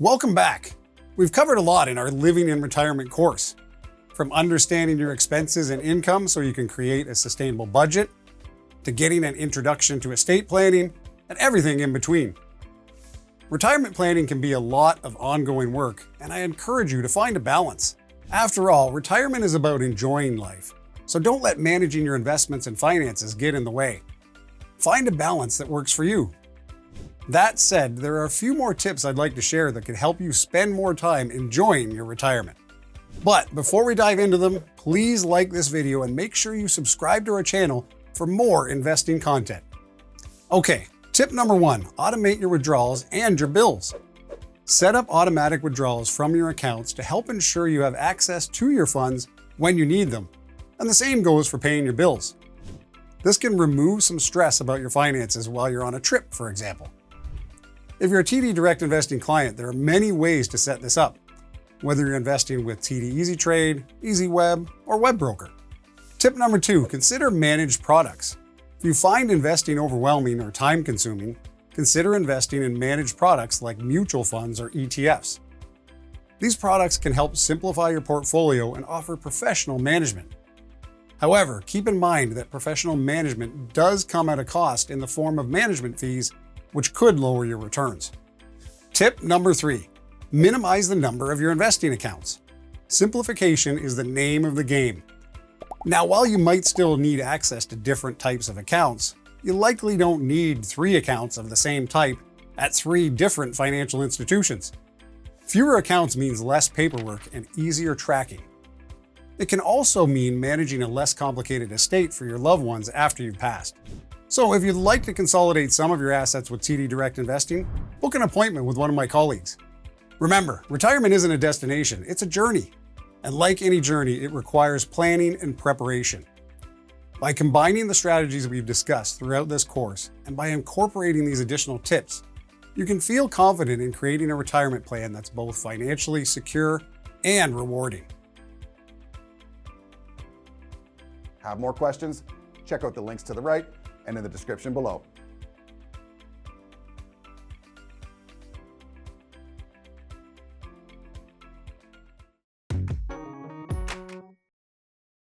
Welcome back. We've covered a lot in our Living in Retirement course, from understanding your expenses and income so you can create a sustainable budget, to getting an introduction to estate planning, and everything in between. Retirement planning can be a lot of ongoing work, and I encourage you to find a balance. After all, retirement is about enjoying life, so don't let managing your investments and finances get in the way. Find a balance that works for you. That said, there are a few more tips I'd like to share that could help you spend more time enjoying your retirement. But before we dive into them, please like this video and make sure you subscribe to our channel for more investing content. Okay, tip number 1, automate your withdrawals and your bills. Set up automatic withdrawals from your accounts to help ensure you have access to your funds when you need them. And the same goes for paying your bills. This can remove some stress about your finances while you're on a trip, for example. If you're a TD Direct Investing client, there are many ways to set this up, whether you're investing with TD Easy Trade, Easy Web, or Webroker. Tip number 2, consider managed products. If you find investing overwhelming or time-consuming, consider investing in managed products like mutual funds or ETFs. These products can help simplify your portfolio and offer professional management. However, keep in mind that professional management does come at a cost in the form of management fees, which could lower your returns. Tip number 3, minimize the number of your investing accounts. Simplification is the name of the game. Now, while you might still need access to different types of accounts, you likely don't need 3 accounts of the same type at 3 different financial institutions. Fewer accounts means less paperwork and easier tracking. It can also mean managing a less complicated estate for your loved ones after you've passed. So if you'd like to consolidate some of your assets with TD Direct Investing, book an appointment with one of my colleagues. Remember, retirement isn't a destination, it's a journey. And like any journey, it requires planning and preparation. By combining the strategies we've discussed throughout this course, and by incorporating these additional tips, you can feel confident in creating a retirement plan that's both financially secure and rewarding. Have more questions? Check out the links to the right and in the description below.